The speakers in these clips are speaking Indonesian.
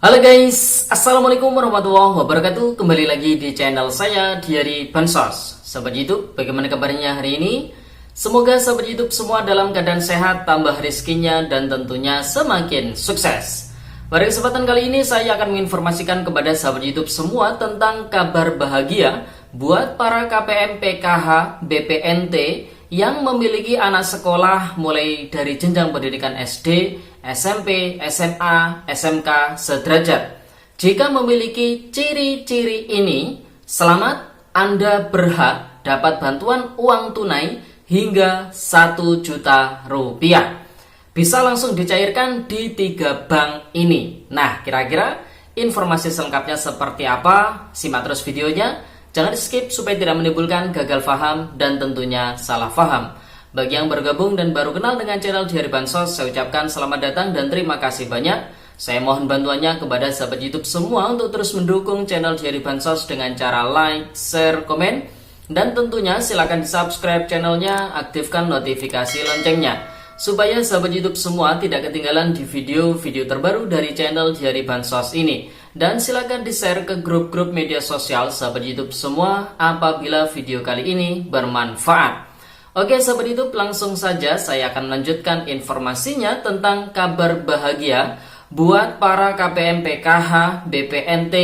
Halo guys, Assalamualaikum warahmatullahi wabarakatuh. Kembali lagi di channel saya Diary Bansos. Sahabat YouTube, bagaimana kabarnya hari ini? Semoga sahabat YouTube semua dalam keadaan sehat, tambah rezekinya, dan tentunya semakin sukses. Pada kesempatan kali ini saya akan menginformasikan kepada sahabat YouTube semua tentang kabar bahagia buat para KPM PKH BPNT yang memiliki anak sekolah mulai dari jenjang pendidikan SD, SMP, SMA, SMK sederajat. Jika memiliki ciri-ciri ini, selamat, Anda berhak dapat bantuan uang tunai hingga 1 juta rupiah. Bisa langsung dicairkan di 3 bank ini. Nah, kira-kira informasi selengkapnya seperti apa? Simak terus videonya. Jangan di skip supaya tidak menimbulkan gagal paham dan tentunya salah paham. Bagi yang bergabung dan baru kenal dengan channel Diary Bansos, saya ucapkan selamat datang dan terima kasih banyak. Saya mohon bantuannya kepada sahabat YouTube semua untuk terus mendukung channel Diary Bansos dengan cara like, share, komen, dan tentunya silakan di subscribe channelnya, aktifkan notifikasi loncengnya supaya sahabat YouTube semua tidak ketinggalan di video-video terbaru dari channel Diary Bansos ini. Dan silakan di-share ke grup-grup media sosial sahabat YouTube semua apabila video kali ini bermanfaat. Oke sahabat YouTube, langsung saja saya akan melanjutkan informasinya tentang kabar bahagia buat para KPM PKH, BPNT,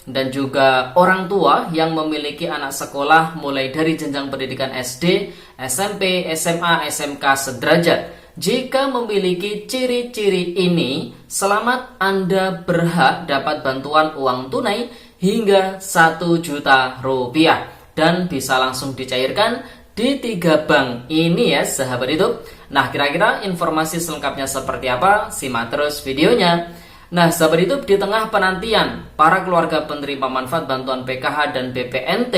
dan juga orang tua yang memiliki anak sekolah mulai dari jenjang pendidikan SD, SMP, SMA, SMK sederajat. Jika memiliki ciri-ciri ini, selamat, Anda berhak dapat bantuan uang tunai hingga 1 juta rupiah dan bisa langsung dicairkan di 3 bank ini ya sahabat YouTube. Nah, kira-kira informasi selengkapnya seperti apa? Simak terus videonya. Nah, sahabat YouTube, di tengah penantian para keluarga penerima manfaat bantuan PKH dan BPNT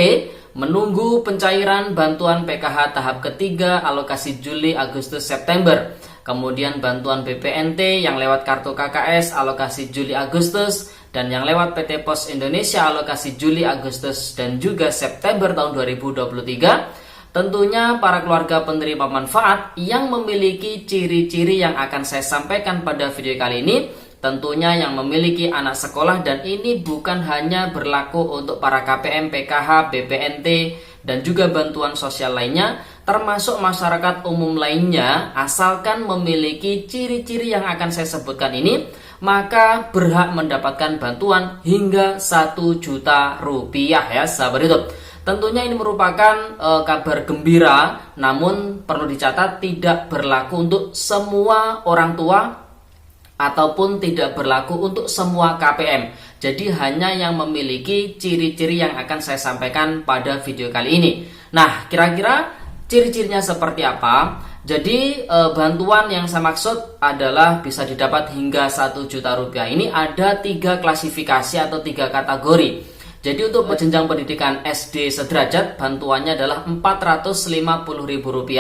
menunggu pencairan bantuan PKH tahap ketiga alokasi Juli, Agustus, September. Kemudian bantuan BPNT yang lewat kartu KKS alokasi Juli, Agustus, dan yang lewat PT Pos Indonesia alokasi Juli, Agustus, dan juga September tahun 2023. Tentunya para keluarga penerima manfaat yang memiliki ciri-ciri yang akan saya sampaikan pada video kali ini, tentunya yang memiliki anak sekolah, dan ini bukan hanya berlaku untuk para KPM, PKH, BPNT, dan juga bantuan sosial lainnya, termasuk masyarakat umum lainnya, asalkan memiliki ciri-ciri yang akan saya sebutkan ini, maka berhak mendapatkan bantuan hingga 1 juta rupiah ya sahabat YouTube. Tentunya ini merupakan kabar gembira, namun perlu dicatat tidak berlaku untuk semua orang tua ataupun tidak berlaku untuk semua KPM. Jadi hanya yang memiliki ciri-ciri yang akan saya sampaikan pada video kali ini. Nah, kira-kira ciri-cirinya seperti apa? Jadi bantuan yang saya maksud adalah bisa didapat hingga 1 juta rupiah. Ini ada 3 klasifikasi atau 3 kategori. Jadi untuk jenjang pendidikan SD sederajat bantuannya adalah Rp450.000,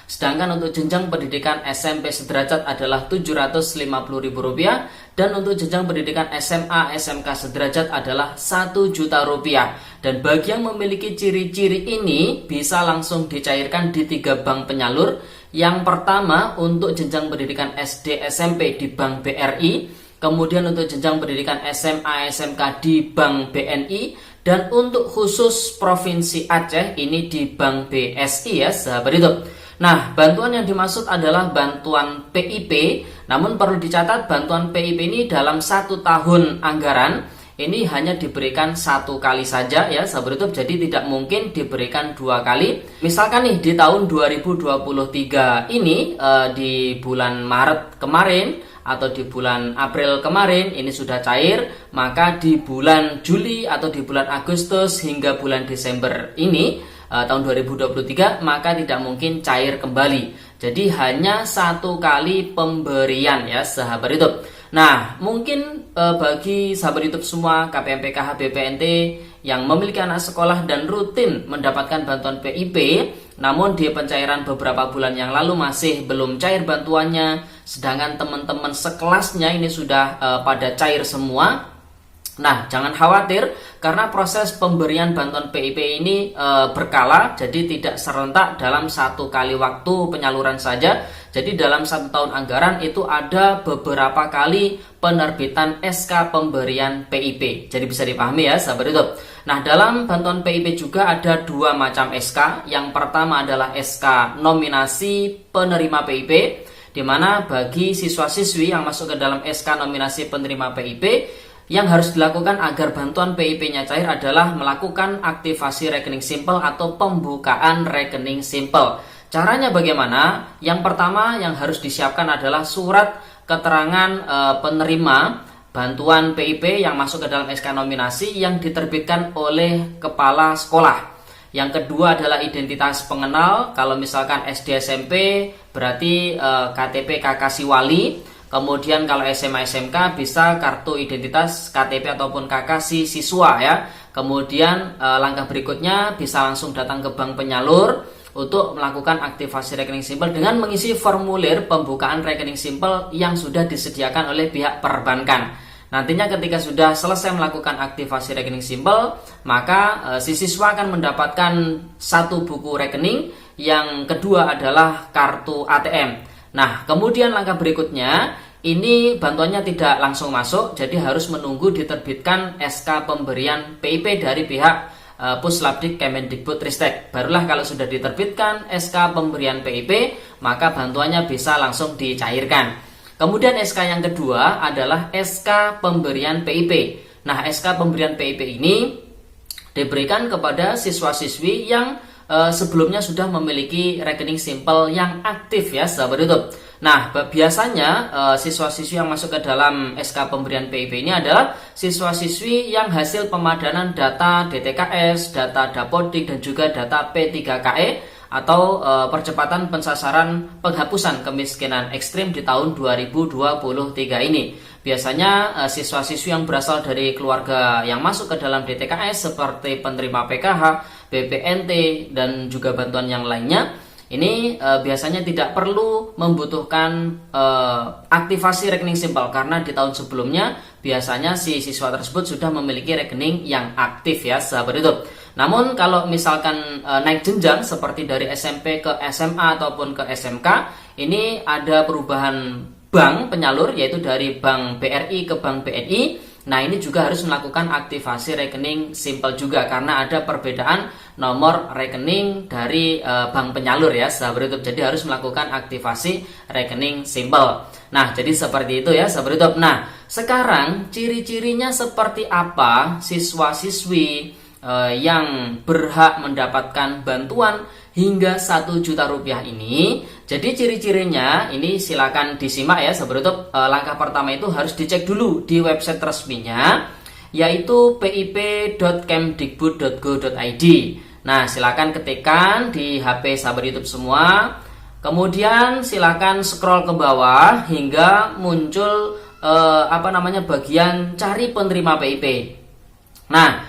sedangkan untuk jenjang pendidikan SMP sederajat adalah Rp750.000, dan untuk jenjang pendidikan SMA SMK sederajat adalah 1 juta rupiah. Dan bagi yang memiliki ciri-ciri ini bisa langsung dicairkan di 3 bank penyalur. Yang pertama untuk jenjang pendidikan SD SMP di Bank BRI, kemudian untuk jenjang pendidikan SMA SMK di Bank BNI, dan untuk khusus Provinsi Aceh ini di Bank BSI ya sahabat itu. Nah, bantuan yang dimaksud adalah bantuan PIP, namun perlu dicatat bantuan PIP ini dalam 1 tahun anggaran ini hanya diberikan 1 kali saja ya sahabat YouTube, jadi tidak mungkin diberikan 2 kali. Misalkan nih di tahun 2023 ini di bulan Maret kemarin atau di bulan April kemarin ini sudah cair, maka di bulan Juli atau di bulan Agustus hingga bulan Desember ini tahun 2023 maka tidak mungkin cair kembali. Jadi hanya 1 kali pemberian ya sahabat YouTube. Nah, mungkin bagi sahabat YouTube semua KPM PKH BPNT yang memiliki anak sekolah dan rutin mendapatkan bantuan PIP, namun di pencairan beberapa bulan yang lalu masih belum cair bantuannya, sedangkan teman-teman sekelasnya ini sudah pada cair semua. Nah, jangan khawatir karena proses pemberian bantuan PIP ini berkala, jadi tidak serentak dalam satu kali waktu penyaluran saja. Jadi dalam 1 tahun anggaran itu ada beberapa kali penerbitan SK pemberian PIP. Jadi bisa dipahami ya sahabat YouTube. Nah, dalam bantuan PIP juga ada 2 macam SK. Yang pertama adalah SK nominasi penerima PIP, di mana bagi siswa-siswi yang masuk ke dalam SK nominasi penerima PIP, yang harus dilakukan agar bantuan PIP-nya cair adalah melakukan aktivasi rekening simpel atau pembukaan rekening simpel. Caranya bagaimana? Yang pertama yang harus disiapkan adalah surat keterangan penerima bantuan PIP yang masuk ke dalam SK nominasi yang diterbitkan oleh kepala sekolah. Yang kedua adalah identitas pengenal. Kalau misalkan SD SMP berarti KTP KK Wali. Kemudian kalau SMA SMK bisa kartu identitas KTP ataupun KK siswa ya. Kemudian langkah berikutnya bisa langsung datang ke bank penyalur untuk melakukan aktivasi rekening simpel dengan mengisi formulir pembukaan rekening simpel yang sudah disediakan oleh pihak perbankan. Nantinya ketika sudah selesai melakukan aktivasi rekening simpel, maka si siswa akan mendapatkan 1 buku rekening, yang kedua adalah kartu ATM. Nah, kemudian langkah berikutnya, ini bantuannya tidak langsung masuk, jadi harus menunggu diterbitkan SK pemberian PIP dari pihak Puslapdik Kemendikbudristek. Barulah kalau sudah diterbitkan SK pemberian PIP, maka bantuannya bisa langsung dicairkan. Kemudian SK yang kedua adalah SK pemberian PIP. Nah, SK pemberian PIP ini diberikan kepada siswa-siswi yang sebelumnya sudah memiliki rekening simpel yang aktif ya sahabat YouTube. Nah, biasanya siswa-siswi yang masuk ke dalam SK pemberian PIP ini adalah siswa-siswi yang hasil pemadanan data DTKS, data Dapodik, dan juga data P3KE atau percepatan pensasaran penghapusan kemiskinan ekstrim di tahun 2023 ini. Biasanya siswa-siswi yang berasal dari keluarga yang masuk ke dalam DTKS seperti penerima PKH, BPNT, dan juga bantuan yang lainnya, ini biasanya tidak perlu membutuhkan aktivasi rekening simpel karena di tahun sebelumnya biasanya si siswa tersebut sudah memiliki rekening yang aktif ya sahabat YouTube. Namun kalau misalkan naik jenjang seperti dari SMP ke SMA ataupun ke SMK, ini ada perubahan bank penyalur yaitu dari Bank BRI ke Bank BNI. Nah, ini juga harus melakukan aktivasi rekening simpel juga karena ada perbedaan nomor rekening dari bank penyalur ya sahabat YouTube. Jadi harus melakukan aktivasi rekening simpel. Nah, jadi seperti itu ya sahabat YouTube. Nah, sekarang ciri-cirinya seperti apa siswa-siswi yang berhak mendapatkan bantuan hingga 1 juta rupiah ini. Jadi ciri-cirinya ini silakan disimak ya sahabat YouTube. Langkah pertama itu harus dicek dulu di website resminya, yaitu pip.kemdikbud.go.id. Nah, silakan ketikkan di HP sahabat YouTube semua. Kemudian silakan scroll ke bawah hingga muncul bagian cari penerima PIP. Nah,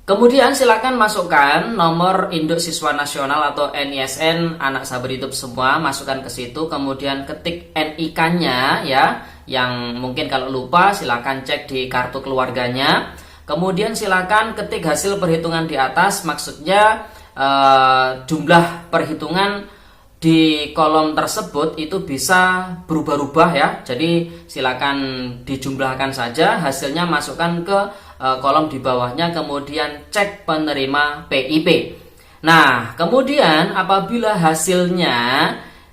kemudian silakan masukkan nomor induk siswa nasional atau NISN anak sahabat YouTube semua, masukkan ke situ. Kemudian ketik NIK-nya ya, yang mungkin kalau lupa silakan cek di kartu keluarganya. Kemudian silakan ketik hasil perhitungan di atas, maksudnya jumlah perhitungan di kolom tersebut itu bisa berubah-ubah ya. Jadi silakan dijumlahkan saja, hasilnya masukkan ke kolom di bawahnya, kemudian cek penerima PIP. Nah, kemudian apabila hasilnya,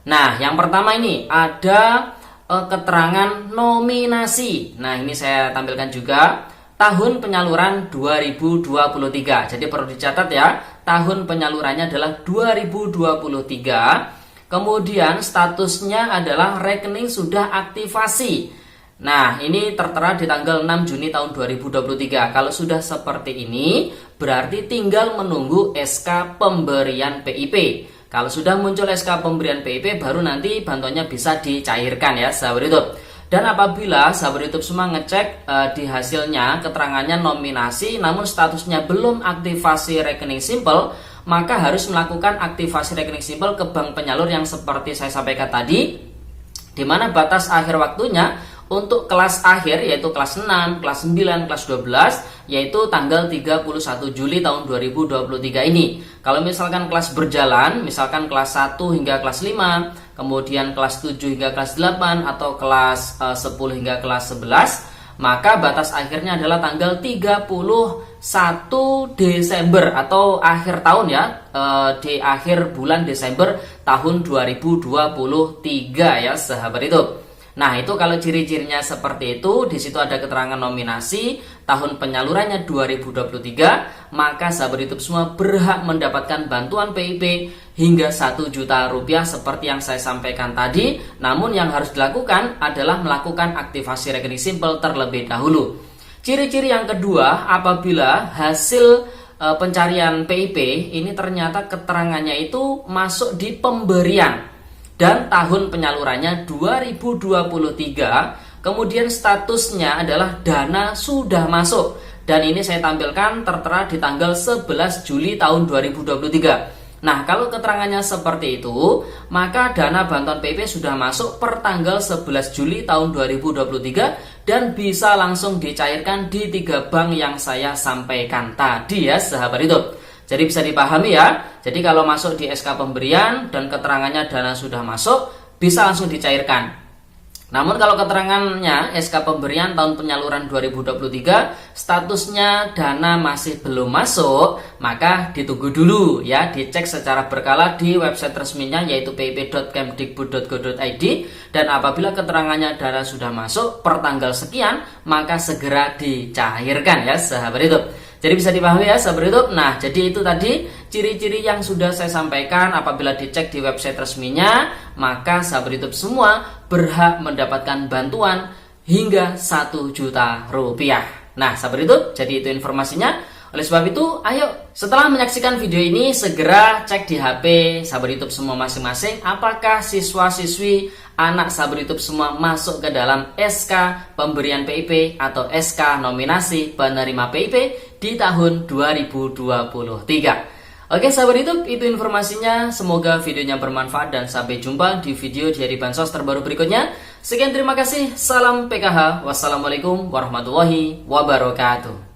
nah yang pertama ini ada keterangan nominasi. Nah, ini saya tampilkan juga tahun penyaluran 2023. Jadi perlu dicatat ya, tahun penyalurannya adalah 2023. Kemudian statusnya adalah rekening sudah aktivasi. Nah, ini tertera di tanggal 6 Juni tahun 2023. Kalau sudah seperti ini, berarti tinggal menunggu SK pemberian PIP. Kalau sudah muncul SK pemberian PIP, baru nanti bantuannya bisa dicairkan ya sahabat YouTube. Dan apabila sahabat YouTube semua ngecek di hasilnya, keterangannya nominasi, namun statusnya belum aktivasi rekening simpel, maka harus melakukan aktivasi rekening simpel ke bank penyalur yang seperti saya sampaikan tadi, di mana batas akhir waktunya untuk kelas akhir yaitu kelas 6, kelas 9, kelas 12 yaitu tanggal 31 Juli tahun 2023 ini. Kalau misalkan kelas berjalan, misalkan kelas 1 hingga kelas 5, kemudian kelas 7 hingga kelas 8 atau kelas 10 hingga kelas 11, maka batas akhirnya adalah tanggal 31 Desember atau akhir tahun ya, di akhir bulan Desember tahun 2023 ya sahabat YouTube. Nah, itu kalau ciri-cirinya seperti itu, di situ ada keterangan nominasi, tahun penyalurannya 2023, maka sahabat YouTube semua berhak mendapatkan bantuan PIP hingga 1 juta rupiah seperti yang saya sampaikan tadi. Namun yang harus dilakukan adalah melakukan aktivasi rekening simple terlebih dahulu. Ciri-ciri yang kedua, apabila hasil pencarian PIP ini ternyata keterangannya itu masuk di pemberian dan tahun penyalurannya 2023, kemudian statusnya adalah dana sudah masuk, dan ini saya tampilkan tertera di tanggal 11 Juli tahun 2023. Nah, kalau keterangannya seperti itu, maka dana bantuan PIP sudah masuk per tanggal 11 Juli tahun 2023 dan bisa langsung dicairkan di 3 bank yang saya sampaikan tadi ya sahabat YouTube. Jadi bisa dipahami ya. Jadi kalau masuk di SK pemberian dan keterangannya dana sudah masuk, bisa langsung dicairkan. Namun kalau keterangannya SK pemberian tahun penyaluran 2023 statusnya dana masih belum masuk, maka ditunggu dulu ya, dicek secara berkala di website resminya yaitu pip.kemdikbud.go.id, dan apabila keterangannya dana sudah masuk per tanggal sekian, maka segera dicairkan ya sahabat YouTube. Jadi bisa dipahami ya sahabat YouTube. Nah, jadi itu tadi ciri-ciri yang sudah saya sampaikan. Apabila dicek di website resminya, maka sahabat YouTube semua berhak mendapatkan bantuan hingga 1 juta rupiah. Nah sahabat YouTube, jadi itu informasinya. Oleh sebab itu, ayo setelah menyaksikan video ini segera cek di HP sahabat YouTube semua masing-masing, apakah siswa-siswi anak sahabat YouTube semua masuk ke dalam SK pemberian PIP atau SK nominasi penerima PIP di tahun 2023. Oke sahabat YouTube, itu informasinya. Semoga videonya bermanfaat dan sampai jumpa di video dari Bansos terbaru berikutnya. Sekian, terima kasih. Salam PKH. Wassalamualaikum warahmatullahi wabarakatuh.